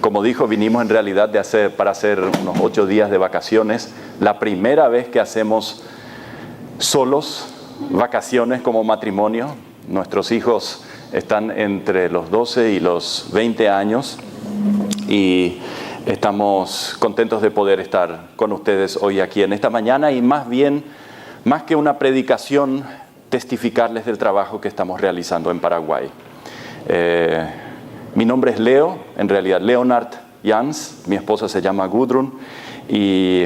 Como dijo, vinimos en realidad para hacer unos 8 días de vacaciones. La primera vez que hacemos solos vacaciones como matrimonio. Nuestros hijos están entre los 12 y los 20 años y estamos contentos de poder estar con ustedes hoy aquí en esta mañana y más que una predicación, testificarles del trabajo que estamos realizando en Paraguay. Mi nombre es Leo, en realidad Leonard Jans, mi esposa se llama Gudrun y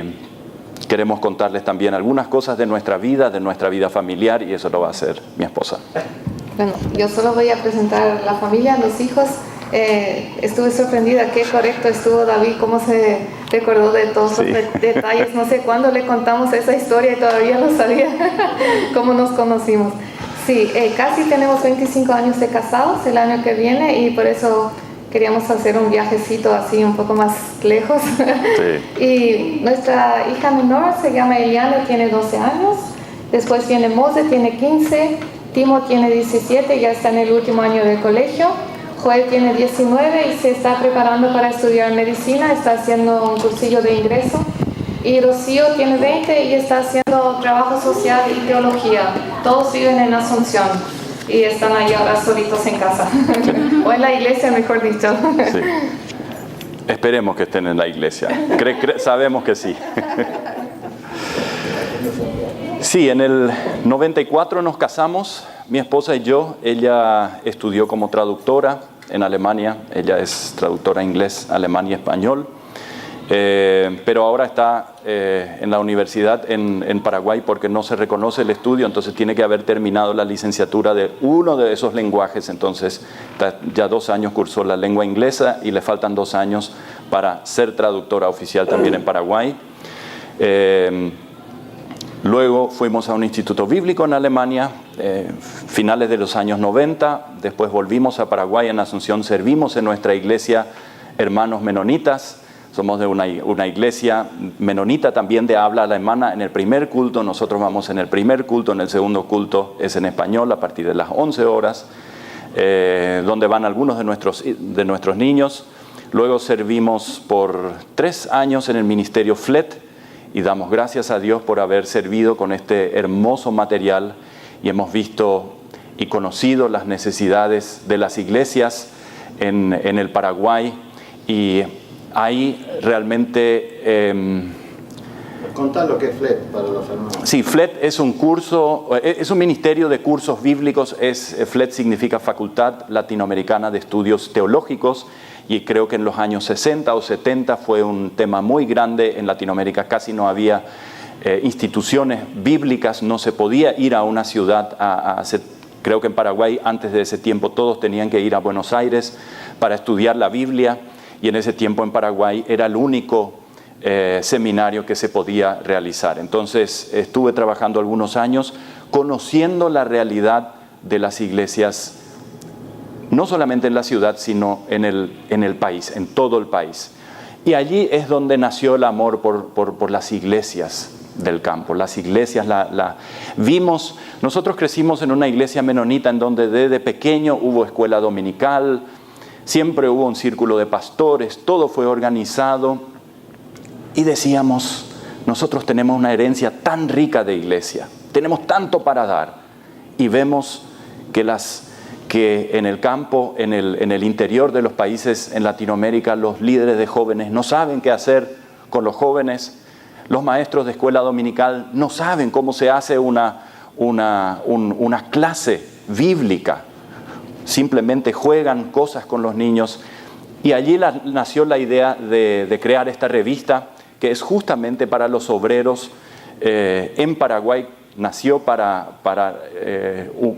queremos contarles también algunas cosas de nuestra vida familiar y eso lo va a hacer mi esposa. Bueno, yo solo voy a presentar la familia, los hijos. Estuve sorprendida, qué correcto estuvo David, cómo se recordó de todos los detalles. No sé cuándo le contamos esa historia y todavía no sabía cómo nos conocimos. Sí, casi tenemos 25 años de casados el año que viene y por eso queríamos hacer un viajecito así un poco más lejos. Sí. Y nuestra hija menor se llama Eliana, tiene 12 años. Después viene Mose, tiene 15. Timo tiene 17, ya está en el último año del colegio. Joel tiene 19 y se está preparando para estudiar medicina, está haciendo un cursillo de ingreso. Y Rocío tiene 20 y está haciendo trabajo social y teología. Todos viven en Asunción y están ahí ahora solitos en casa. O en la iglesia, mejor dicho. Sí. Esperemos que estén en la iglesia. Sabemos que sí. Sí, en el 94 nos casamos, mi esposa y yo. Ella estudió como traductora en Alemania. Ella es traductora inglés, alemán y español. Pero ahora está en la universidad en Paraguay porque no se reconoce el estudio, entonces tiene que haber terminado la licenciatura de uno de esos lenguajes. Entonces ya 2 años cursó la lengua inglesa y le faltan 2 años para ser traductora oficial también en Paraguay. Luego fuimos a un instituto bíblico en Alemania, finales de los años 90. Después volvimos a Paraguay, en Asunción, servimos en nuestra iglesia Hermanos Menonitas. Somos de una iglesia menonita también de habla alemana. En el primer culto, nosotros vamos en el primer culto, en el segundo culto es en español a partir de las 11 horas, donde van algunos de nuestros niños. Luego servimos por 3 años en el ministerio FLET, y damos gracias a Dios por haber servido con este hermoso material y hemos visto y conocido las necesidades de las iglesias en el Paraguay y ahí realmente... Contá lo que es FLET para los hermanos. Sí, FLET es un curso, es un ministerio de cursos bíblicos. FLET significa Facultad Latinoamericana de Estudios Teológicos. Y creo que en los años 60 o 70 fue un tema muy grande en Latinoamérica. Casi no había instituciones bíblicas, no se podía ir a una ciudad a hacer. Creo que en Paraguay antes de ese tiempo todos tenían que ir a Buenos Aires para estudiar la Biblia. Y en ese tiempo en Paraguay era el único seminario que se podía realizar. Entonces estuve trabajando algunos años conociendo la realidad de las iglesias, no solamente en la ciudad, sino en el país, en todo el país. Y allí es donde nació el amor por las iglesias del campo. Las iglesias, vimos, nosotros crecimos en una iglesia menonita en donde desde pequeño hubo escuela dominical, siempre hubo un círculo de pastores, todo fue organizado. Y decíamos, nosotros tenemos una herencia tan rica de iglesia, tenemos tanto para dar. Y vemos que en el campo, en el interior de los países en Latinoamérica, los líderes de jóvenes no saben qué hacer con los jóvenes. Los maestros de escuela dominical no saben cómo se hace una clase bíblica. Simplemente juegan cosas con los niños. Y allí nació la idea de crear esta revista, que es justamente para los obreros en Paraguay. Nació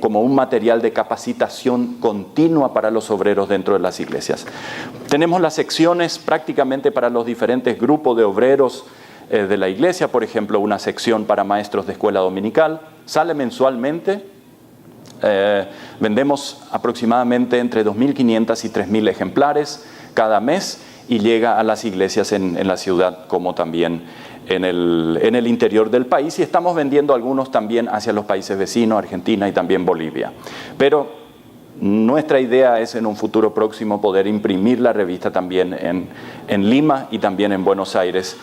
como un material de capacitación continua para los obreros dentro de las iglesias. Tenemos las secciones prácticamente para los diferentes grupos de obreros de la iglesia. Por ejemplo, una sección para maestros de escuela dominical. Sale mensualmente. Vendemos aproximadamente entre 2.500 y 3.000 ejemplares cada mes y llega a las iglesias en la ciudad como también en el interior del país, y estamos vendiendo algunos también hacia los países vecinos, Argentina y también Bolivia. Pero Nuestra idea es en un futuro próximo poder imprimir la revista también en Lima y también en Buenos Aires,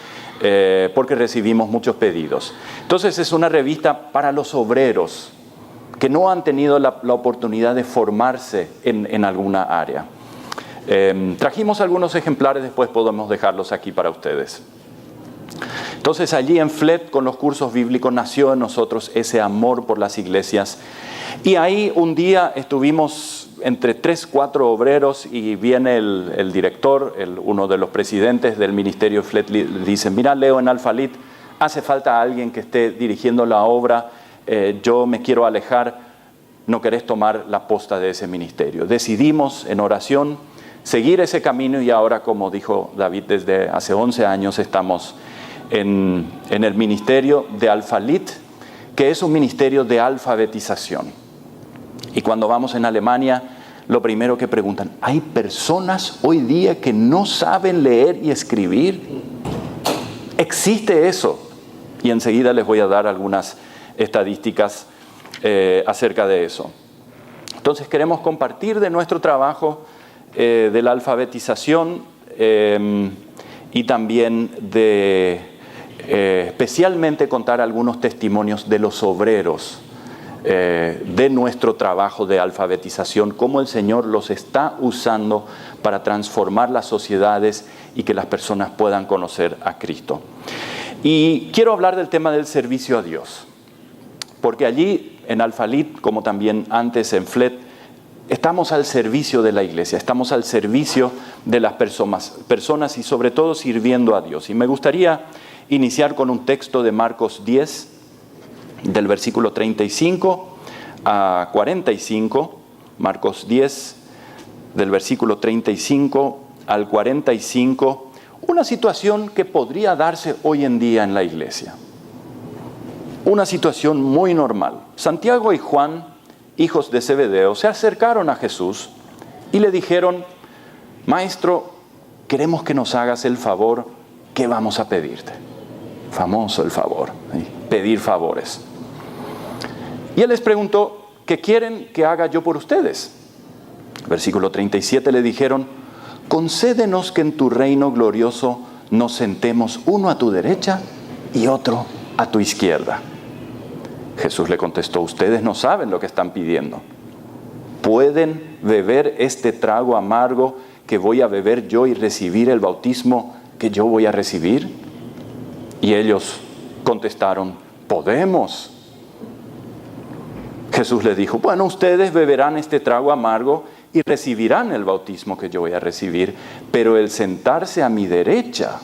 porque recibimos muchos pedidos. Entonces es una revista para los obreros que no han tenido la oportunidad de formarse en alguna área. Trajimos algunos ejemplares, después podemos dejarlos aquí para ustedes. Entonces allí en FLET, con los cursos bíblicos, nació en nosotros ese amor por las iglesias. Y ahí un día estuvimos entre 3, 4 obreros y viene el director, uno de los presidentes del ministerio FLET, dice: mira, Leo, en Alfalit hace falta alguien que esté dirigiendo la obra, yo me quiero alejar, ¿no querés tomar la posta de ese ministerio? Decidimos en oración seguir ese camino y ahora, como dijo David, desde hace 11 años estamos en el ministerio de Alfalit, que es un ministerio de alfabetización. Y cuando vamos en Alemania, lo primero que preguntan: ¿hay personas hoy día que no saben leer y escribir? ¿Existe eso? Y enseguida les voy a dar algunas estadísticas acerca de eso. Entonces queremos compartir de nuestro trabajo de la alfabetización y también especialmente contar algunos testimonios de los obreros de nuestro trabajo de alfabetización, cómo el Señor los está usando para transformar las sociedades y que las personas puedan conocer a Cristo. Y quiero hablar del tema del servicio a Dios, porque allí en Alfalit, como también antes en FLET, estamos al servicio de la iglesia, estamos al servicio de las personas y sobre todo sirviendo a Dios. Y me gustaría iniciar con un texto de Marcos 10, del versículo 35 a 45, Marcos 10, del versículo 35 al 45, una situación que podría darse hoy en día en la iglesia. Una situación muy normal. Santiago y Juan, hijos de Zebedeo, se acercaron a Jesús y le dijeron: Maestro, queremos que nos hagas el favor, ¿qué vamos a pedirte? Famoso el favor, ¿sí? Pedir favores. Y él les preguntó: ¿qué quieren que haga yo por ustedes? Versículo 37, le dijeron: concédenos que en tu reino glorioso nos sentemos uno a tu derecha y otro a tu izquierda. Jesús le contestó: ustedes no saben lo que están pidiendo. ¿Pueden beber este trago amargo que voy a beber yo y recibir el bautismo que yo voy a recibir? Y ellos contestaron: podemos. Jesús les dijo: bueno, ustedes beberán este trago amargo y recibirán el bautismo que yo voy a recibir, pero el sentarse a mi derecha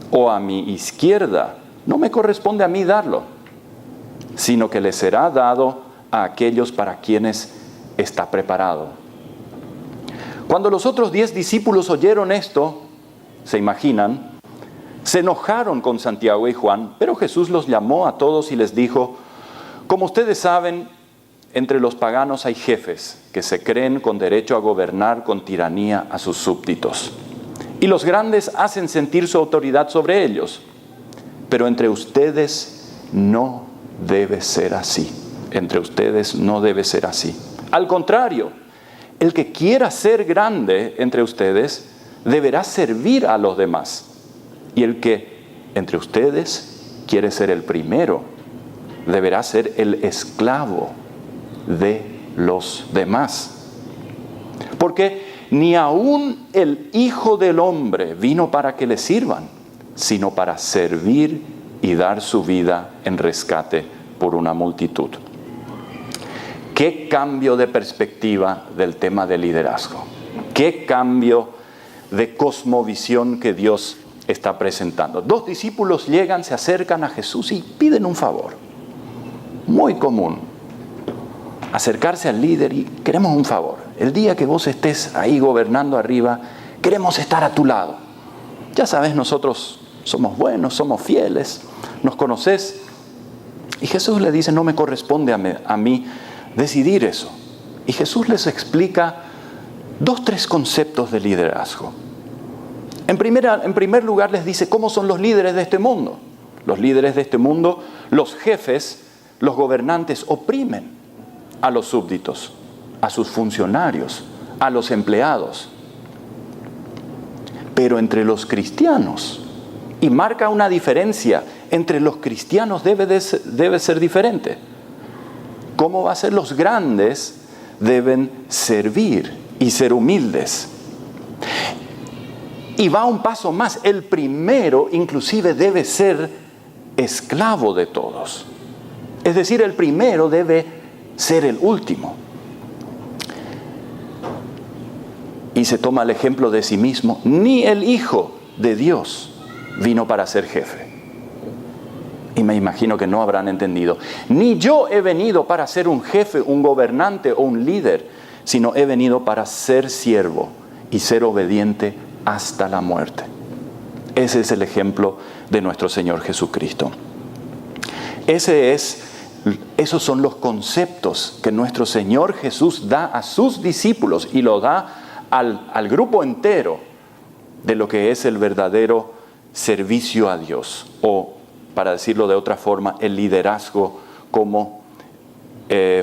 o a mi izquierda no me corresponde a mí darlo, sino que le será dado a aquellos para quienes está preparado. Cuando los otros 10 discípulos oyeron esto, se imaginan, se enojaron con Santiago y Juan, pero Jesús los llamó a todos y les dijo: como ustedes saben, entre los paganos hay jefes que se creen con derecho a gobernar con tiranía a sus súbditos. Y los grandes hacen sentir su autoridad sobre ellos. Pero entre ustedes no debe ser así. Entre ustedes no debe ser así. Al contrario, el que quiera ser grande entre ustedes deberá servir a los demás. Y el que entre ustedes quiere ser el primero deberá ser el esclavo de los demás. Porque ni aun el Hijo del Hombre vino para que le sirvan, sino para servir y dar su vida en rescate por una multitud. Qué cambio de perspectiva del tema del liderazgo. Qué cambio de cosmovisión que Dios está presentando. 2 discípulos llegan, se acercan a Jesús y piden un favor. Muy común. Acercarse al líder y queremos un favor. El día que vos estés ahí gobernando arriba, queremos estar a tu lado. Ya sabes, nosotros somos buenos, somos fieles, nos conoces. Y Jesús le dice: no me corresponde a mí decidir eso. Y Jesús les explica 2, 3 conceptos de liderazgo. En primer lugar les dice cómo son los líderes de este mundo. Los líderes de este mundo, los jefes, los gobernantes oprimen a los súbditos. a sus funcionarios, a los empleados. Pero entre los cristianos, y marca una diferencia, entre los cristianos debe ser diferente. ¿Cómo va a ser? Los grandes deben servir y ser humildes. Y va un paso más, el primero inclusive debe ser esclavo de todos. Es decir, el primero debe ser el último. Y se toma el ejemplo de sí mismo. Ni el Hijo de Dios vino para ser jefe. Y me imagino que no habrán entendido. Ni yo he venido para ser un jefe, un gobernante o un líder, sino he venido para ser siervo y ser obediente hasta la muerte. Ese es el ejemplo de nuestro Señor Jesucristo. Esos son los conceptos que nuestro Señor Jesús da a sus discípulos y lo da al grupo entero de lo que es el verdadero servicio a Dios, o para decirlo de otra forma, el liderazgo como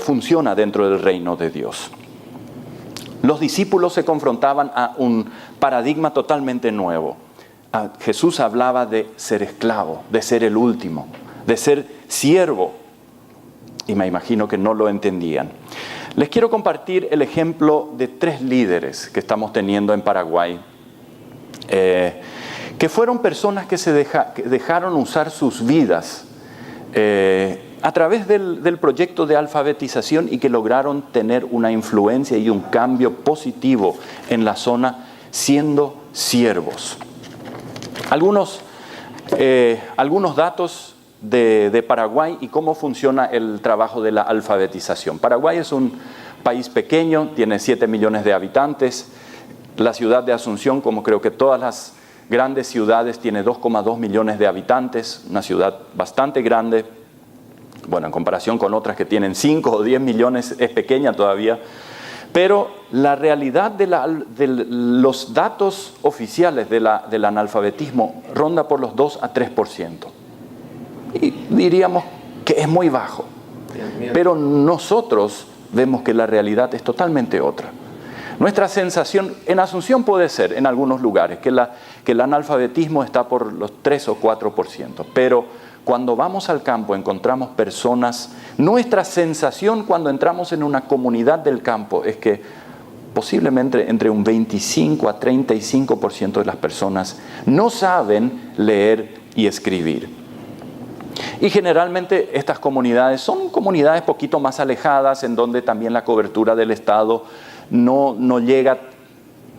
funciona dentro del reino de Dios. Los discípulos se confrontaban a un paradigma totalmente nuevo. Jesús hablaba de ser esclavo, de ser el último, de ser siervo, y me imagino que no lo entendían. Les quiero compartir el ejemplo de 3 líderes que estamos teniendo en Paraguay, que fueron personas que que dejaron usar sus vidas a través del proyecto de alfabetización y que lograron tener una influencia y un cambio positivo en la zona siendo siervos. Algunos datos de Paraguay y cómo funciona el trabajo de la alfabetización. Paraguay es un país pequeño, tiene 7 millones de habitantes. La ciudad de Asunción, como creo que todas las grandes ciudades, tiene 2,2 millones de habitantes, una ciudad bastante grande. Bueno, en comparación con otras que tienen 5 o 10 millones, es pequeña todavía. Pero la realidad de los datos oficiales del analfabetismo ronda por los 2 a 3%. Y diríamos que es muy bajo. Pero nosotros vemos que la realidad es totalmente otra. Nuestra sensación, en Asunción puede ser, en algunos lugares, que el analfabetismo está por los 3 o 4%. Pero cuando vamos al campo encontramos personas, nuestra sensación cuando entramos en una comunidad del campo es que posiblemente entre un 25 a 35% de las personas no saben leer y escribir. Y generalmente estas comunidades son comunidades poquito más alejadas, en donde también la cobertura del Estado no llega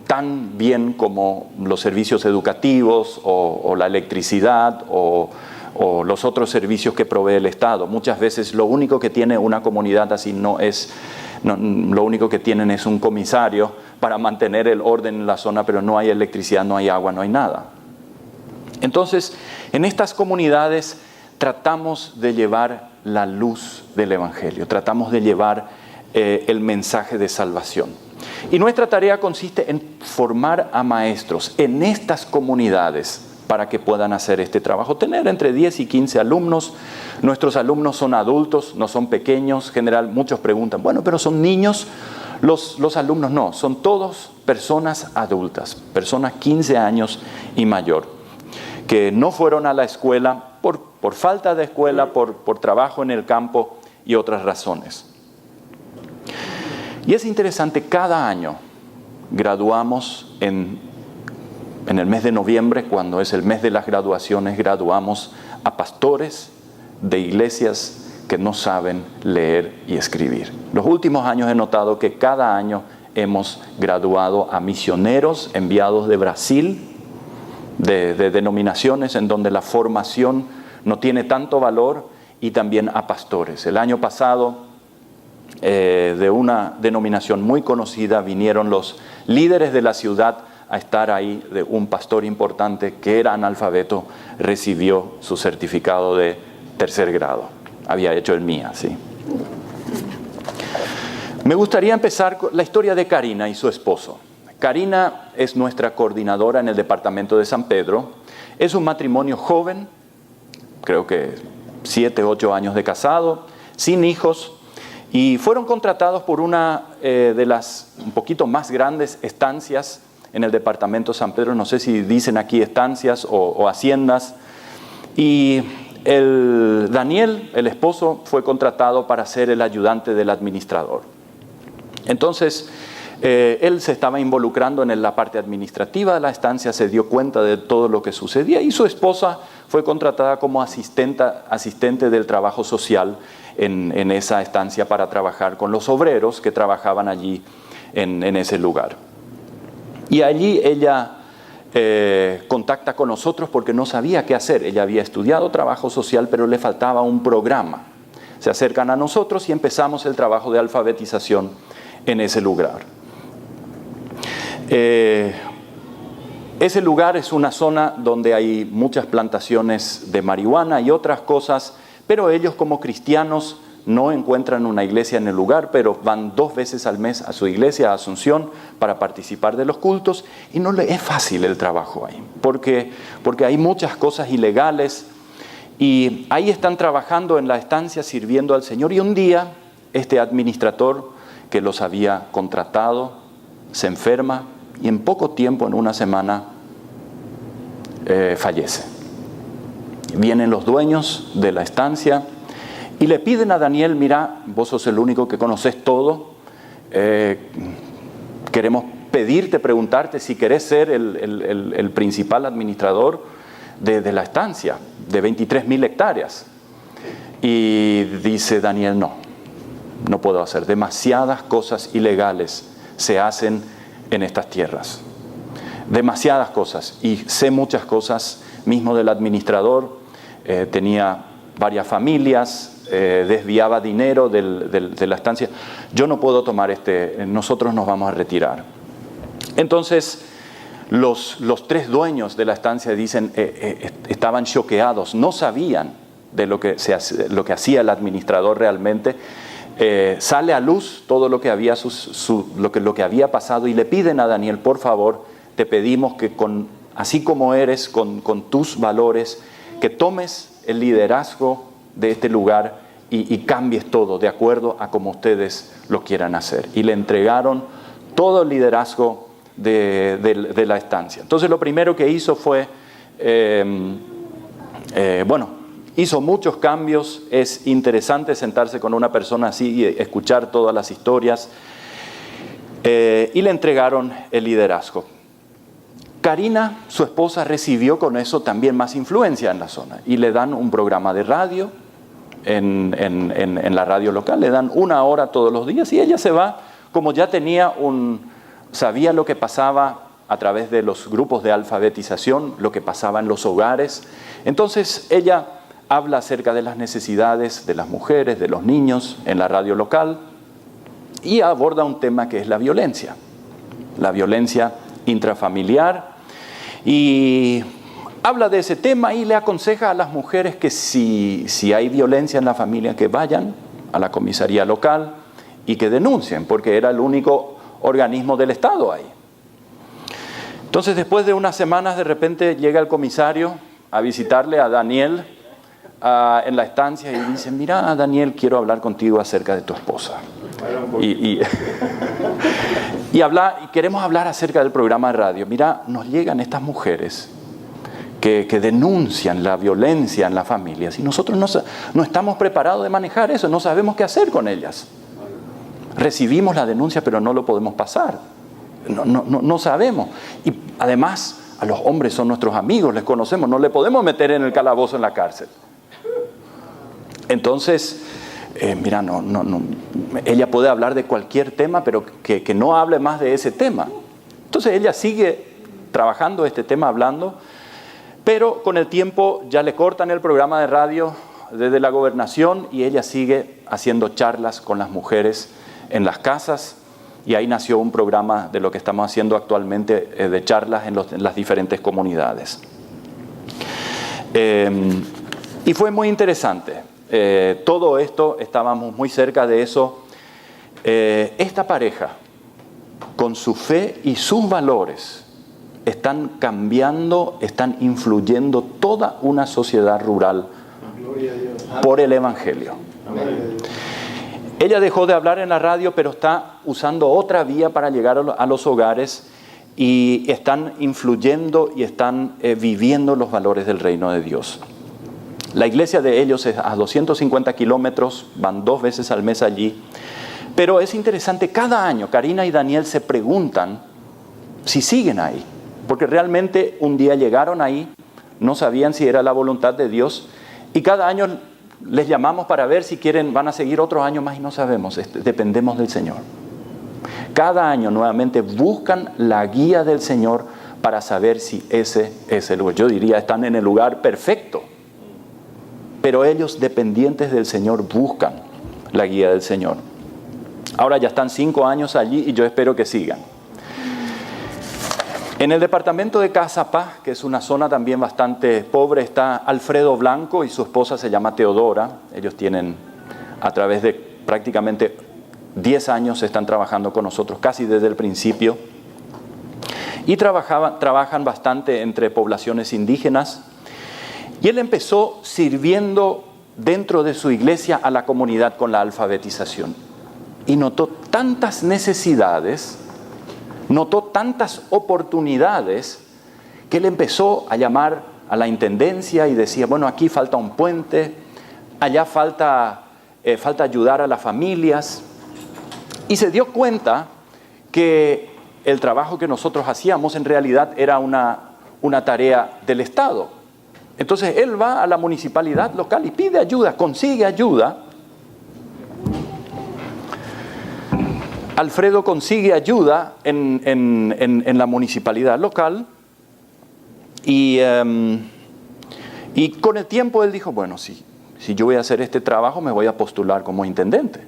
tan bien como los servicios educativos o la electricidad o los otros servicios que provee el Estado. Muchas veces lo único que tiene una comunidad así lo único que tienen es un comisario para mantener el orden en la zona, pero no hay electricidad, no hay agua, no hay nada. Entonces, en estas comunidades tratamos de llevar la luz del Evangelio, tratamos de llevar el mensaje de salvación. Y nuestra tarea consiste en formar a maestros en estas comunidades para que puedan hacer este trabajo. Tener entre 10 y 15 alumnos. Nuestros alumnos son adultos, no son pequeños. En general, muchos preguntan, bueno, pero son niños. Los alumnos no, son todos personas adultas, personas 15 años y mayor, que no fueron a la escuela por falta de escuela, por trabajo en el campo y otras razones. Y es interesante, cada año graduamos en el mes de noviembre, cuando es el mes de las graduaciones, graduamos a pastores de iglesias que no saben leer y escribir. Los últimos años he notado que cada año hemos graduado a misioneros enviados de Brasil, de denominaciones en donde la formación no tiene tanto valor, y también a pastores. El año pasado, de una denominación muy conocida, vinieron los líderes de la ciudad a estar ahí. De un pastor importante que era analfabeto, recibió su certificado de 3er grado. Había hecho el MIA, sí. Me gustaría empezar con la historia de Karina y su esposo. Karina es nuestra coordinadora en el departamento de San Pedro. Es un matrimonio joven, creo que 7, 8 años de casado, sin hijos, Y fueron contratados por una de las un poquito más grandes estancias en el departamento de San Pedro, no sé si dicen aquí estancias o haciendas. Y Daniel, el esposo, fue contratado para ser el ayudante del administrador. Entonces, él se estaba involucrando en la parte administrativa de la estancia, se dio cuenta de todo lo que sucedía y su esposa fue contratada como asistente del trabajo social en esa estancia para trabajar con los obreros que trabajaban allí en ese lugar. Y allí ella contacta con nosotros porque no sabía qué hacer. Ella había estudiado trabajo social, pero le faltaba un programa. Se acercan a nosotros y empezamos el trabajo de alfabetización en ese lugar. Ese lugar es una zona donde hay muchas plantaciones de marihuana y otras cosas, pero ellos como cristianos no encuentran una iglesia en el lugar, pero van 2 veces al mes a su iglesia, a Asunción, para participar de los cultos, y no es fácil el trabajo ahí, porque hay muchas cosas ilegales, y ahí están trabajando en la estancia sirviendo al Señor, y un día este administrador que los había contratado se enferma, y en poco tiempo, en una semana, fallece. Vienen los dueños de la estancia y le piden a Daniel: mira, vos sos el único que conoces todo, queremos preguntarte si querés ser el principal administrador de la estancia, de 23.000 hectáreas. Y dice Daniel: no puedo hacer, demasiadas cosas ilegales se hacen en estas tierras, demasiadas cosas, y sé muchas cosas mismo del administrador. Tenía varias familias, desviaba dinero de la estancia. Yo no puedo tomar nosotros nos vamos a retirar. Entonces los 3 dueños de la estancia dicen, estaban choqueados, no sabían de lo que hacía el administrador realmente. Sale a luz todo lo que había lo que había pasado, y le piden a Daniel: por favor, te pedimos que así como eres, con tus valores, que tomes el liderazgo de este lugar y cambies todo de acuerdo a como ustedes lo quieran hacer. Y le entregaron todo el liderazgo de la estancia. Entonces lo primero que hizo fue, hizo muchos cambios. Es interesante sentarse con una persona así y escuchar todas las historias. Y le entregaron el liderazgo. Karina, su esposa, recibió con eso también más influencia en la zona. Y le dan un programa de radio en la radio local. Le dan 1 hora todos los días. Y ella se va, como ya sabía lo que pasaba a través de los grupos de alfabetización, lo que pasaba en los hogares. Entonces ella habla acerca de las necesidades de las mujeres, de los niños en la radio local, y aborda un tema que es la violencia intrafamiliar, y habla de ese tema y le aconseja a las mujeres que si hay violencia en la familia, que vayan a la comisaría local y que denuncien, porque era el único organismo del Estado ahí. Entonces, después de unas semanas, de repente llega el comisario a visitarle a Daniel en la estancia y dice: mira, Daniel, quiero hablar contigo acerca de tu esposa. Y queremos hablar acerca del programa de radio. Mira, nos llegan estas mujeres que denuncian la violencia en las familias, y nosotros no estamos preparados de manejar eso, no sabemos qué hacer con ellas. Recibimos la denuncia, pero no lo podemos pasar. No sabemos. Y además, a los hombres son nuestros amigos, les conocemos, no le podemos meter en el calabozo, en la cárcel. Entonces, mira, ella puede hablar de cualquier tema, pero que no hable más de ese tema. Entonces ella sigue trabajando este tema, hablando, pero con el tiempo ya le cortan el programa de radio desde la gobernación, y ella sigue haciendo charlas con las mujeres en las casas, y ahí nació un programa de lo que estamos haciendo actualmente, de charlas en las diferentes comunidades. Y fue muy interesante. Todo esto, estábamos muy cerca de eso. Esta pareja, con su fe y sus valores, están cambiando, están influyendo toda una sociedad rural por el Evangelio. Ella dejó de hablar en la radio, pero está usando otra vía para llegar a los hogares y están influyendo y están viviendo los valores del reino de Dios. La iglesia de ellos es a 250 kilómetros, van 2 veces al mes allí. Pero es interesante, cada año Karina y Daniel se preguntan si siguen ahí. Porque realmente un día llegaron ahí, no sabían si era la voluntad de Dios. Y cada año les llamamos para ver si quieren, van a seguir otro año más y no sabemos, dependemos del Señor. Cada año nuevamente buscan la guía del Señor para saber si ese es el lugar. Yo diría, están en el lugar perfecto. Pero ellos, dependientes del Señor, buscan la guía del Señor. Ahora ya están 5 años allí y yo espero que sigan. En el departamento de Casapá, que es una zona también bastante pobre, está Alfredo Blanco y su esposa se llama Teodora. Ellos tienen, a través de prácticamente 10 años, están trabajando con nosotros, casi desde el principio. Y trabajan bastante entre poblaciones indígenas. Y él empezó sirviendo dentro de su iglesia a la comunidad con la alfabetización. Y notó tantas necesidades, notó tantas oportunidades, que él empezó a llamar a la intendencia y decía, bueno, aquí falta un puente, allá falta ayudar a las familias. Y se dio cuenta que el trabajo que nosotros hacíamos en realidad era una tarea del Estado. Entonces él va a la municipalidad local y pide ayuda, consigue ayuda. Alfredo consigue ayuda en la municipalidad local y con el tiempo él dijo, bueno, si yo voy a hacer este trabajo me voy a postular como intendente.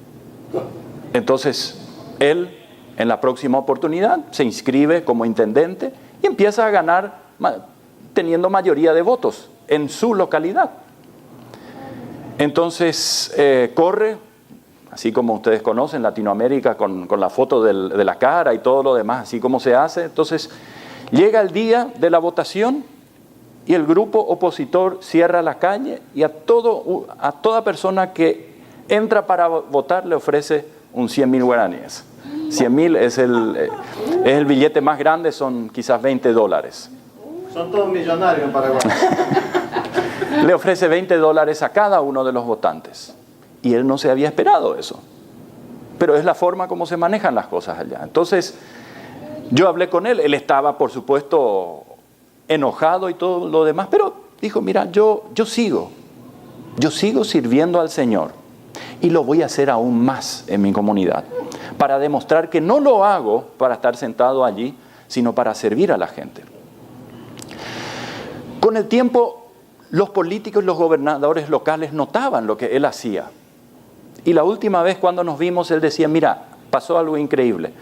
Entonces él en la próxima oportunidad se inscribe como intendente y empieza a ganar teniendo mayoría de votos en su localidad. Entonces corre, así como ustedes conocen Latinoamérica con la foto de la cara y todo lo demás, así como se hace. Entonces llega el día de la votación y el grupo opositor cierra la calle y a toda persona que entra para votar le ofrece un 100.000 guaraníes. 100.000 es el billete más grande, son quizás $20. Son todos millonarios en Paraguay. Le ofrece $20 a cada uno de los votantes. Y él no se había esperado eso. Pero es la forma como se manejan las cosas allá. Entonces, yo hablé con él. Él estaba, por supuesto, enojado y todo lo demás. Pero dijo, mira, yo sigo sirviendo al Señor. Y lo voy a hacer aún más en mi comunidad. Para demostrar que no lo hago para estar sentado allí, sino para servir a la gente. Con el tiempo, los políticos y los gobernadores locales notaban lo que él hacía. Y la última vez cuando nos vimos, él decía, mira, pasó algo increíble.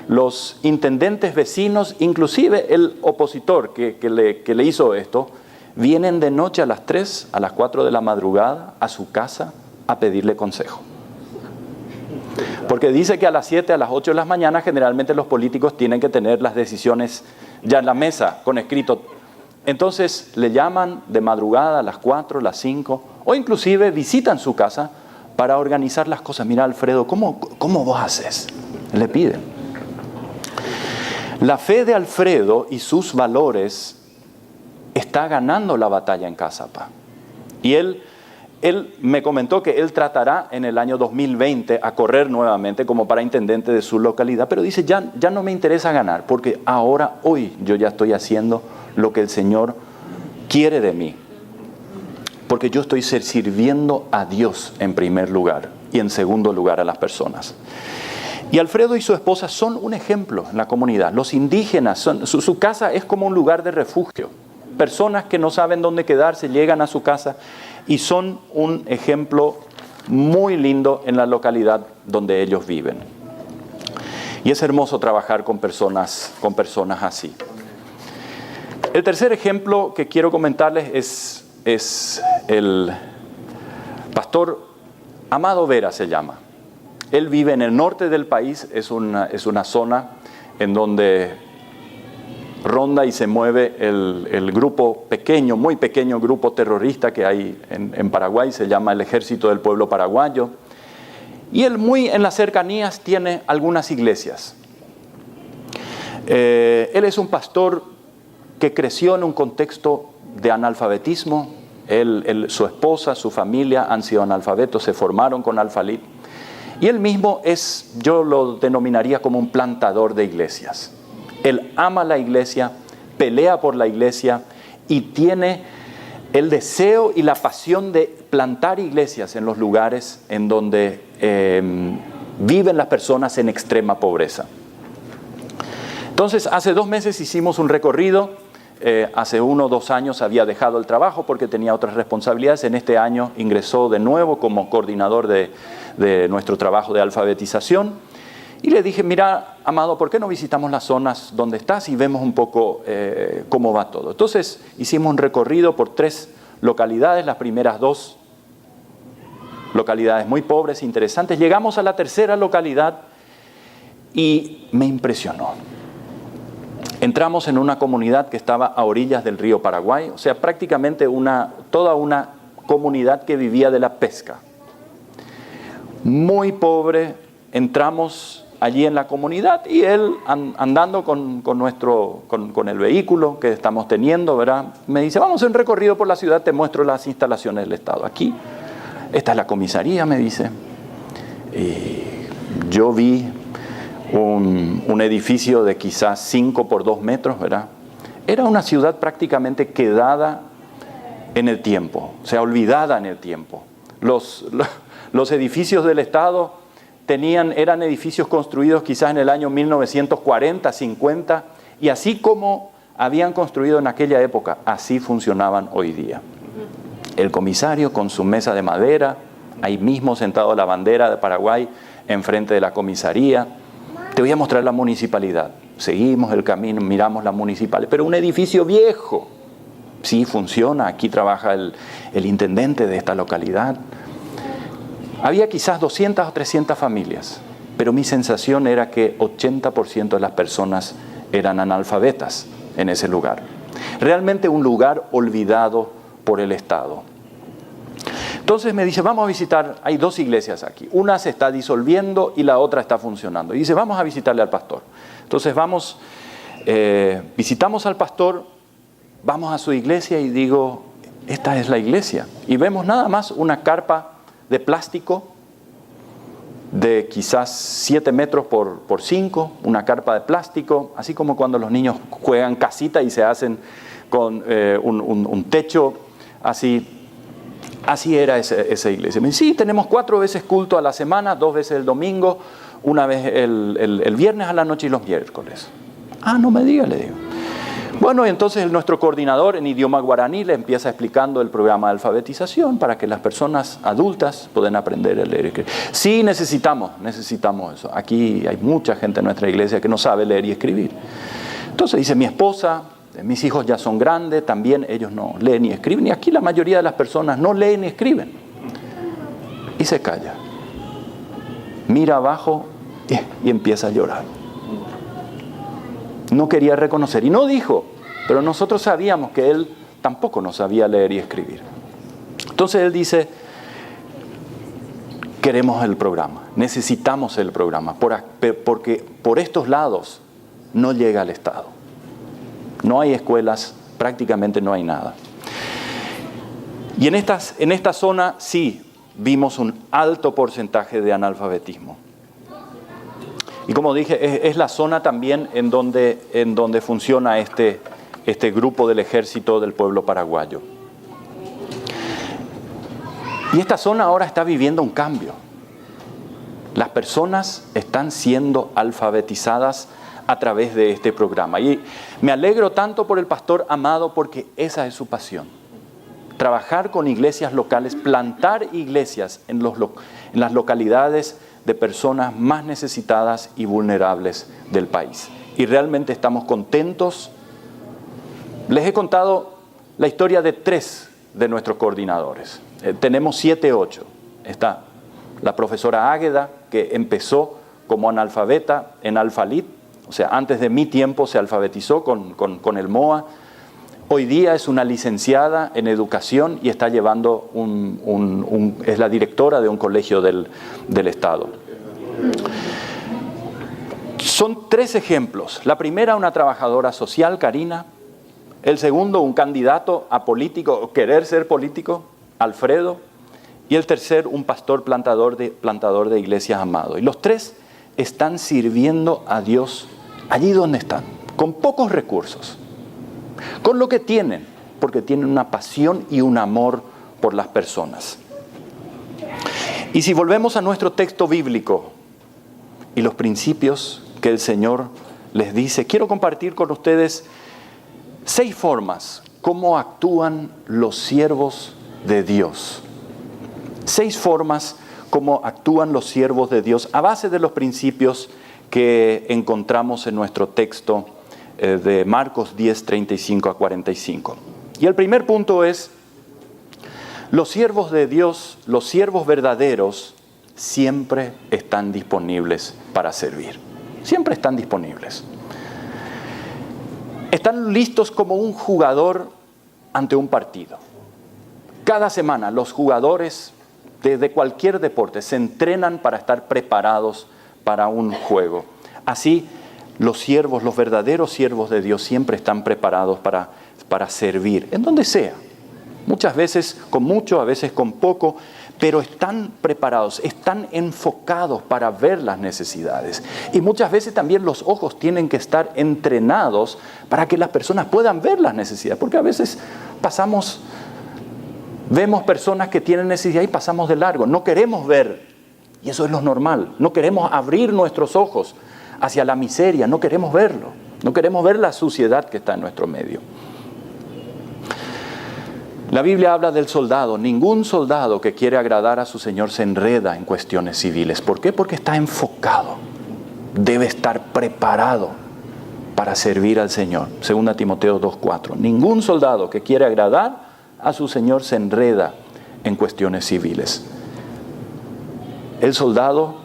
Los intendentes vecinos, inclusive el opositor que le hizo esto, vienen de noche a las 3, a las 4 de la madrugada a su casa a pedirle consejo. Porque dice que a las 7, a las 8 de la mañana, generalmente los políticos tienen que tener las decisiones ya en la mesa, con escrito. Entonces le llaman de madrugada a las 4, las 5, o inclusive visitan su casa para organizar las cosas. Mira, Alfredo, ¿cómo vos haces? Le piden. La fe de Alfredo y sus valores está ganando la batalla en Casapá. Y él me comentó que él tratará en el año 2020 a correr nuevamente como para intendente de su localidad, pero dice, ya no me interesa ganar, porque hoy yo ya estoy haciendo lo que el Señor quiere de mí. Porque yo estoy sirviendo a Dios en primer lugar y en segundo lugar a las personas. Y Alfredo y su esposa son un ejemplo en la comunidad. Los indígenas, su casa es como un lugar de refugio. Personas que no saben dónde quedarse llegan a su casa y son un ejemplo muy lindo en la localidad donde ellos viven. Y es hermoso trabajar con personas así. El tercer ejemplo que quiero comentarles es el pastor Amado Vera, se llama. Él vive en el norte del país, es una zona en donde ronda y se mueve el grupo pequeño, muy pequeño grupo terrorista que hay en Paraguay, se llama el Ejército del Pueblo Paraguayo. Y él muy en las cercanías tiene algunas iglesias. Él es un pastor que creció en un contexto de analfabetismo. Su esposa, su familia han sido analfabetos, se formaron con Alfa-Lit. Y él mismo yo lo denominaría como un plantador de iglesias. Él ama la iglesia, pelea por la iglesia y tiene el deseo y la pasión de plantar iglesias en los lugares en donde viven las personas en extrema pobreza. Entonces, hace 2 meses hicimos un recorrido. Hace 1 o 2 años había dejado el trabajo porque tenía otras responsabilidades. En este año ingresó de nuevo como coordinador de nuestro trabajo de alfabetización. Y le dije, mira, Amado, ¿por qué no visitamos las zonas donde estás y vemos un poco cómo va todo? Entonces hicimos un recorrido por 3 localidades, las primeras 2 localidades muy pobres, interesantes. Llegamos a la tercera localidad y me impresionó. Entramos en una comunidad que estaba a orillas del río Paraguay, o sea, prácticamente toda una comunidad que vivía de la pesca. Muy pobre, entramos allí en la comunidad y él andando con el vehículo que estamos teniendo, ¿verdad? Me dice, vamos a hacer un recorrido por la ciudad, te muestro las instalaciones del Estado. Aquí, esta es la comisaría, me dice. Y yo vi un edificio de quizás 5 por 2 metros, ¿verdad? Era una ciudad prácticamente quedada en el tiempo, o sea, olvidada en el tiempo. Los edificios del Estado eran edificios construidos quizás en el año 1940, 50, y así como habían construido en aquella época, así funcionaban hoy día. El comisario con su mesa de madera, ahí mismo sentado la bandera de Paraguay, enfrente de la comisaría. Te voy a mostrar la municipalidad. Seguimos el camino, miramos la municipalidad, pero un edificio viejo. Sí, funciona, aquí trabaja el intendente de esta localidad. Había quizás 200 o 300 familias, pero mi sensación era que 80% de las personas eran analfabetas en ese lugar. Realmente un lugar olvidado por el Estado. Entonces me dice, vamos a visitar, hay 2 iglesias aquí. Una se está disolviendo y la otra está funcionando. Y dice, vamos a visitarle al pastor. Entonces visitamos al pastor, vamos a su iglesia y digo, esta es la iglesia. Y vemos nada más una carpa de plástico de quizás 7 metros por 5, una carpa de plástico, así como cuando los niños juegan casita y se hacen con un techo así. Así era esa iglesia. Me dice, sí, tenemos 4 veces culto a la semana, 2 veces el domingo, una vez el viernes a la noche y los miércoles. Ah, no me diga, le digo. Bueno, y entonces nuestro coordinador en idioma guaraní le empieza explicando el programa de alfabetización para que las personas adultas puedan aprender a leer y escribir. Sí, necesitamos eso. Aquí hay mucha gente en nuestra iglesia que no sabe leer y escribir. Entonces dice, mi esposa, mis hijos ya son grandes, también ellos no leen ni escriben. Y aquí la mayoría de las personas no leen ni escriben. Y se calla. Mira abajo y empieza a llorar. No quería reconocer. Y no dijo, pero nosotros sabíamos que él tampoco no sabía leer y escribir. Entonces él dice, queremos el programa, necesitamos el programa, porque por estos lados no llega al Estado. No hay escuelas, prácticamente no hay nada. Y en esta zona sí vimos un alto porcentaje de analfabetismo. Y como dije, es la zona también en donde funciona este grupo del ejército del pueblo paraguayo. Y esta zona ahora está viviendo un cambio. Las personas están siendo alfabetizadas a través de este programa. Y me alegro tanto por el pastor Amado porque esa es su pasión. Trabajar con iglesias locales, plantar iglesias en las localidades de personas más necesitadas y vulnerables del país. Y realmente estamos contentos. Les he contado la historia de 3 de nuestros coordinadores. Tenemos 7, 8. Está la profesora Águeda, que empezó como analfabeta en Alfa-Lit, o sea, antes de mi tiempo se alfabetizó con el MOA. Hoy día es una licenciada en educación y está llevando es la directora de un colegio del Estado. Son 3 ejemplos. La primera, una trabajadora social, Karina. El segundo, un candidato a político, o querer ser político, Alfredo. Y el tercer, un pastor plantador de iglesias, Amado. Y los 3 están sirviendo a Dios allí donde están, con pocos recursos, con lo que tienen, porque tienen una pasión y un amor por las personas. Y si volvemos a nuestro texto bíblico y los principios que el Señor les dice, quiero compartir con ustedes 6 formas cómo actúan los siervos de Dios. 6 formas cómo actúan los siervos de Dios a base de los principios que encontramos en nuestro texto de Marcos 10, 35 a 45. Y el primer punto es, los siervos de Dios, los siervos verdaderos, siempre están disponibles para servir. Siempre están disponibles. Están listos como un jugador ante un partido. Cada semana los jugadores de cualquier deporte se entrenan para estar preparados para un juego. Así, los siervos, los verdaderos siervos de Dios siempre están preparados para servir, en donde sea. Muchas veces con mucho, a veces con poco, pero están preparados, están enfocados para ver las necesidades. Y muchas veces también los ojos tienen que estar entrenados para que las personas puedan ver las necesidades, porque a veces vemos personas que tienen necesidad y pasamos de largo, no queremos ver, y eso es lo normal, no queremos abrir nuestros ojos hacia la miseria, no queremos verlo, no queremos ver la suciedad que está en nuestro medio. La Biblia habla del soldado. Ningún soldado que quiere agradar a su Señor se enreda en cuestiones civiles. ¿Por qué? Porque está enfocado. Debe estar preparado para servir al Señor. 2 Timoteo 2:4. Ningún soldado que quiere agradar a su Señor se enreda en cuestiones civiles. El soldado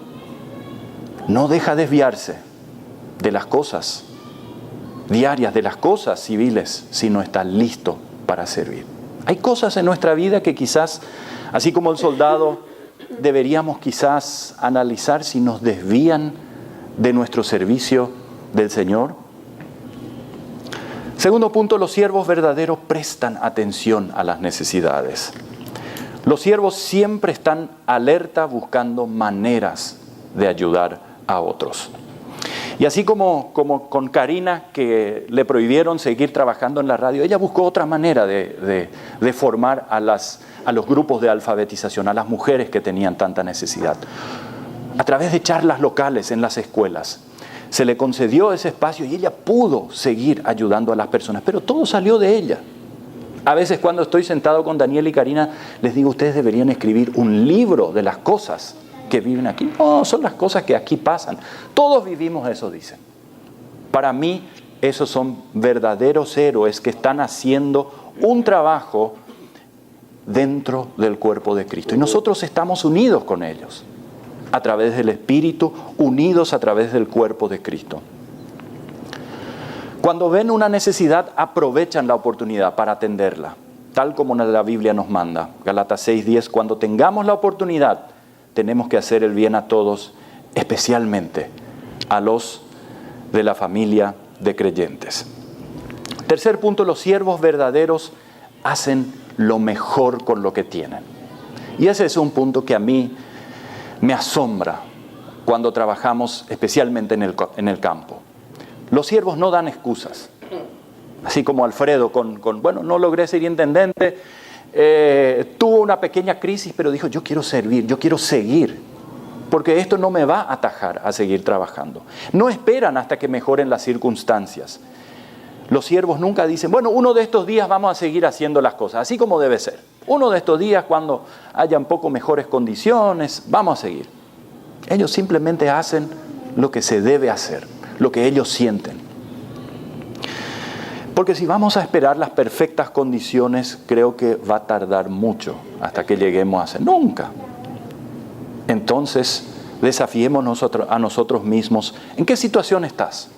no deja desviarse de las cosas diarias, de las cosas civiles, sino está listo para servir. Hay cosas en nuestra vida que quizás, así como el soldado, deberíamos quizás analizar si nos desvían de nuestro servicio del Señor. Segundo punto, los siervos verdaderos prestan atención a las necesidades. Los siervos siempre están alerta buscando maneras de ayudar a otros. Y así como con Karina, que le prohibieron seguir trabajando en la radio, ella buscó otra manera de formar a los grupos de alfabetización, a las mujeres que tenían tanta necesidad. A través de charlas locales en las escuelas, se le concedió ese espacio y ella pudo seguir ayudando a las personas, pero todo salió de ella. A veces cuando estoy sentado con Daniel y Karina, les digo, ustedes deberían escribir un libro de las cosas que viven aquí. No, son las cosas que aquí pasan. Todos vivimos eso, dicen. Para mí, esos son verdaderos héroes que están haciendo un trabajo dentro del cuerpo de Cristo. Y nosotros estamos unidos con ellos, a través del Espíritu, unidos a través del cuerpo de Cristo. Cuando ven una necesidad, aprovechan la oportunidad para atenderla, tal como la Biblia nos manda. Gálatas 6:10, cuando tengamos la oportunidad, tenemos que hacer el bien a todos, especialmente a los de la familia de creyentes. Tercer punto, los siervos verdaderos hacen lo mejor con lo que tienen. Y ese es un punto que a mí me asombra cuando trabajamos especialmente en el campo. Los siervos no dan excusas. Así como Alfredo bueno, no logré ser intendente, tuvo una pequeña crisis, pero dijo, yo quiero servir, yo quiero seguir, porque esto no me va a atajar a seguir trabajando. No esperan hasta que mejoren las circunstancias. Los siervos nunca dicen, bueno, uno de estos días vamos a seguir haciendo las cosas, así como debe ser. Uno de estos días, cuando haya un poco mejores condiciones, vamos a seguir. Ellos simplemente hacen lo que se debe hacer, lo que ellos sienten. Porque si vamos a esperar las perfectas condiciones, creo que va a tardar mucho hasta que lleguemos a hacer. Nunca. Entonces, desafiemos a nosotros mismos. ¿En qué situación estás?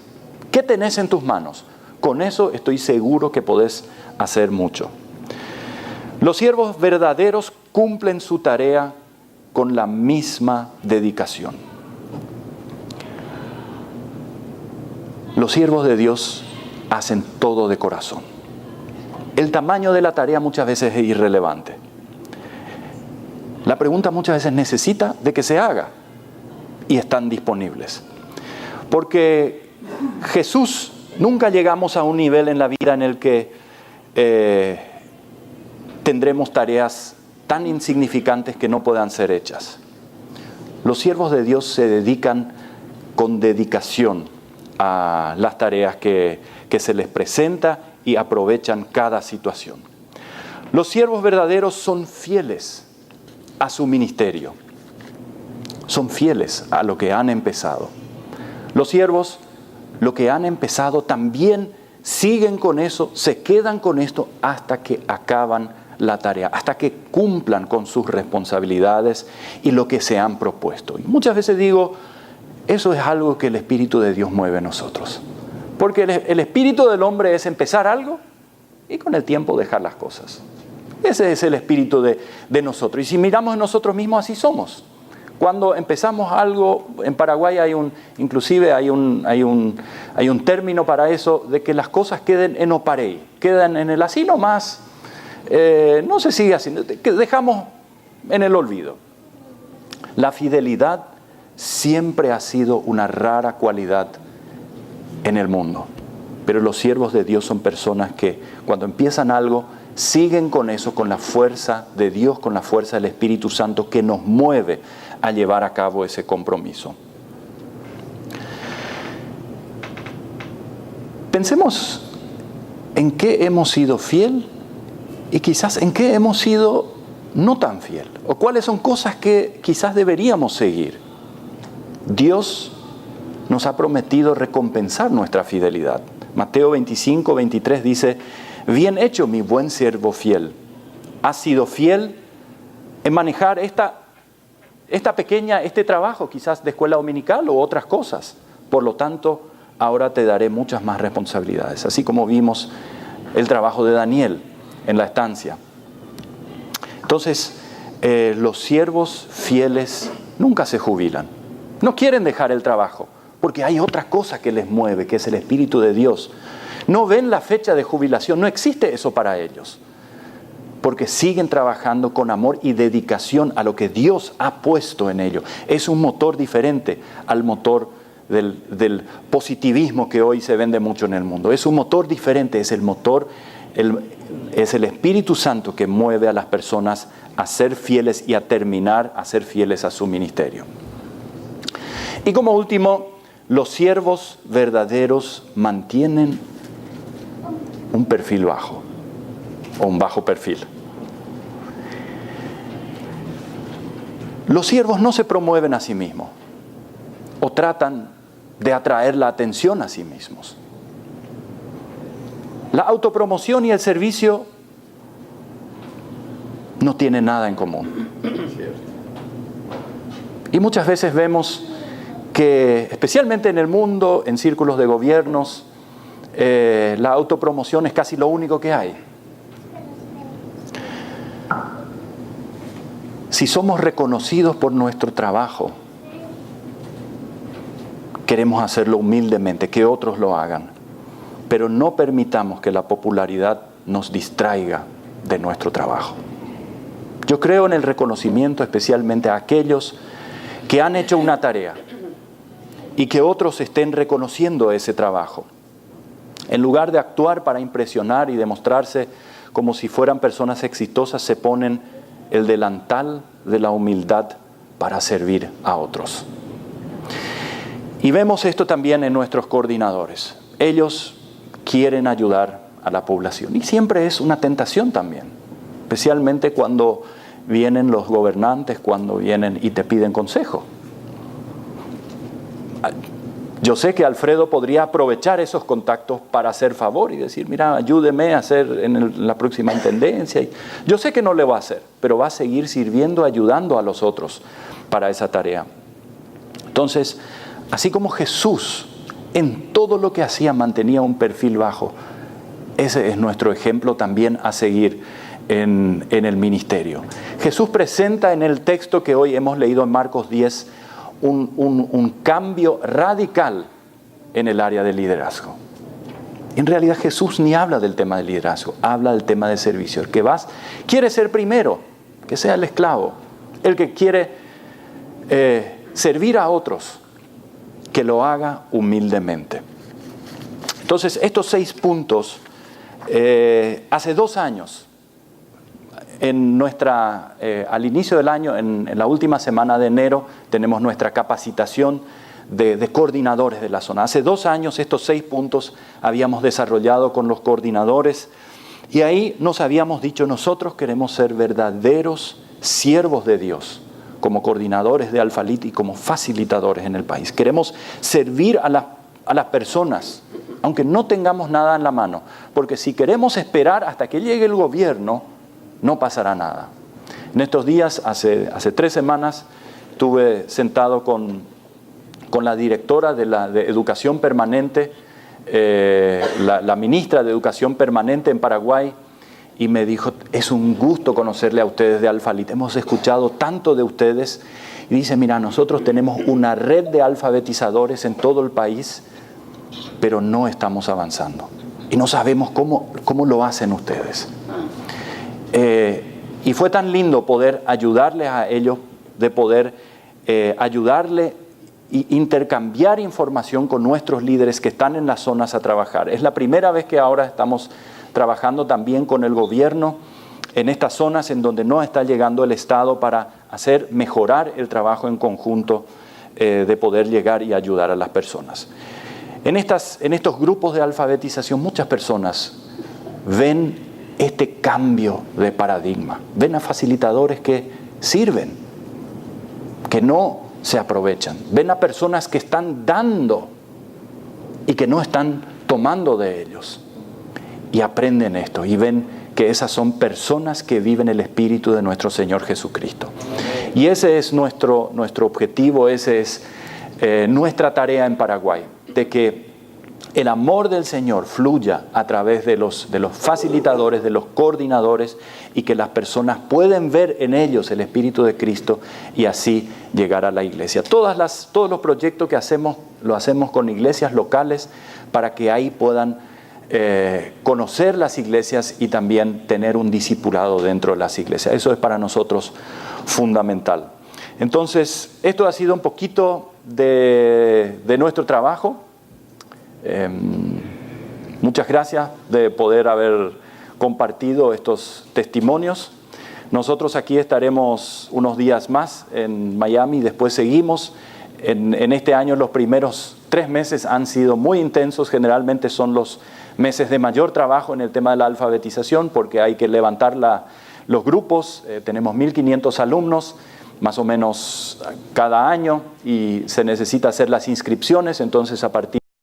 ¿Qué tenés en tus manos? Con eso estoy seguro que podés hacer mucho. Los siervos verdaderos cumplen su tarea con la misma dedicación. Los siervos de Dios hacen todo de corazón. El tamaño de la tarea muchas veces es irrelevante. La pregunta muchas veces necesita de que se haga y están disponibles. Porque Jesús, nunca llegamos a un nivel en la vida en el que tendremos tareas tan insignificantes que no puedan ser hechas. Los siervos de Dios se dedican con dedicación a las tareas que se les presenta y aprovechan cada situación. Los siervos verdaderos son fieles a su ministerio. Son fieles a lo que han empezado. Los siervos, lo que han empezado, también siguen con eso, se quedan con esto hasta que acaban la tarea, hasta que cumplan con sus responsabilidades y lo que se han propuesto. Y muchas veces digo, eso es algo que el Espíritu de Dios mueve en nosotros. Porque el espíritu del hombre es empezar algo y con el tiempo dejar las cosas. Ese es el espíritu de nosotros. Y si miramos en nosotros mismos, así somos. Cuando empezamos algo, en Paraguay hay un término para eso, de que las cosas queden en oparei, quedan en el así nomás, no se sigue haciendo, que dejamos en el olvido. La fidelidad siempre ha sido una rara cualidad en el mundo, pero los siervos de Dios son personas que cuando empiezan algo, siguen con eso, con la fuerza de Dios, con la fuerza del Espíritu Santo que nos mueve a llevar a cabo ese compromiso. Pensemos en qué hemos sido fiel y quizás en qué hemos sido no tan fiel, o cuáles son cosas que quizás deberíamos seguir. Dios nos ha prometido recompensar nuestra fidelidad. Mateo 25, 23 dice: bien hecho, mi buen siervo fiel. Has sido fiel en manejar este trabajo, quizás de escuela dominical o otras cosas. Por lo tanto, ahora te daré muchas más responsabilidades. Así como vimos el trabajo de Daniel en la estancia. Entonces, los siervos fieles nunca se jubilan. No quieren dejar el trabajo, porque hay otra cosa que les mueve, que es el Espíritu de Dios. No ven la fecha de jubilación, no existe eso para ellos. Porque siguen trabajando con amor y dedicación a lo que Dios ha puesto en ellos. Es un motor diferente al motor del positivismo que hoy se vende mucho en el mundo. Es un motor diferente, es el Espíritu Santo que mueve a las personas a ser fieles y a terminar a ser fieles a su ministerio. Y como último, los siervos verdaderos mantienen un perfil bajo o un bajo perfil. Los siervos no se promueven a sí mismos o tratan de atraer la atención a sí mismos. La autopromoción y el servicio no tienen nada en común. Y muchas veces vemos que, especialmente en el mundo, en círculos de gobiernos, la autopromoción es casi lo único que hay. Si somos reconocidos por nuestro trabajo, queremos hacerlo humildemente, que otros lo hagan. Pero no permitamos que la popularidad nos distraiga de nuestro trabajo. Yo creo en el reconocimiento, especialmente a aquellos que han hecho una tarea y que otros estén reconociendo ese trabajo. En lugar de actuar para impresionar y demostrarse como si fueran personas exitosas, se ponen el delantal de la humildad para servir a otros. Y vemos esto también en nuestros coordinadores. Ellos quieren ayudar a la población y siempre es una tentación también, especialmente cuando vienen los gobernantes, cuando vienen y te piden consejo. Yo sé que Alfredo podría aprovechar esos contactos para hacer favor y decir, mira, ayúdeme a hacer en la próxima intendencia. Yo sé que no le va a hacer, pero va a seguir sirviendo, ayudando a los otros para esa tarea. Entonces, así como Jesús En todo lo que hacía mantenía un perfil bajo. Ese es nuestro ejemplo también a seguir en el ministerio. Jesús presenta en el texto que hoy hemos leído en Marcos 10 un cambio radical en el área del liderazgo. En realidad Jesús ni habla del tema del liderazgo, habla del tema del servicio. El que quiere ser primero, que sea el esclavo. El que quiere servir a otros, que lo haga humildemente. Entonces, estos 6 puntos, hace 2 años, al inicio del año, en la última semana de enero, tenemos nuestra capacitación de coordinadores de la zona. Hace 2 años estos 6 puntos habíamos desarrollado con los coordinadores y ahí nos habíamos dicho, nosotros queremos ser verdaderos siervos de Dios como coordinadores de Alfalit y como facilitadores en el país. Queremos servir a las personas, aunque no tengamos nada en la mano, porque si queremos esperar hasta que llegue el gobierno, no pasará nada. En estos días, hace 3 semanas, estuve sentado con la directora de Educación Permanente, la ministra de Educación Permanente en Paraguay, y me dijo, es un gusto conocerle a ustedes de Alfalit, hemos escuchado tanto de ustedes. Y dice, mira, nosotros tenemos una red de alfabetizadores en todo el país, pero no estamos avanzando. Y no sabemos cómo lo hacen ustedes. Y fue tan lindo poder ayudarles a ellos, de poder ayudarle e intercambiar información con nuestros líderes que están en las zonas a trabajar. Es la primera vez que ahora estamos trabajando también con el gobierno en estas zonas en donde no está llegando el Estado para mejorar el trabajo en conjunto de poder llegar y ayudar a las personas. En estos grupos de alfabetización muchas personas ven este cambio de paradigma, ven a facilitadores que sirven, que no se aprovechan, ven a personas que están dando y que no están tomando de ellos. Y aprenden esto y ven que esas son personas que viven el Espíritu de nuestro Señor Jesucristo. Y ese es nuestro objetivo, esa es nuestra tarea en Paraguay, de que el amor del Señor fluya a través de los facilitadores, de los coordinadores, y que las personas puedan ver en ellos el Espíritu de Cristo y así llegar a la iglesia. Todos los proyectos que hacemos, lo hacemos con iglesias locales para que ahí puedan conocer las iglesias y también tener un discipulado dentro de las iglesias. Eso es para nosotros fundamental. Entonces, esto ha sido un poquito de nuestro trabajo. Muchas gracias de poder haber compartido estos testimonios. Nosotros aquí estaremos unos días más en Miami, después seguimos. En este año los primeros 3 meses han sido muy intensos, generalmente son los meses de mayor trabajo en el tema de la alfabetización porque hay que levantar los grupos, tenemos 1.500 alumnos más o menos cada año y se necesita hacer las inscripciones, entonces a partir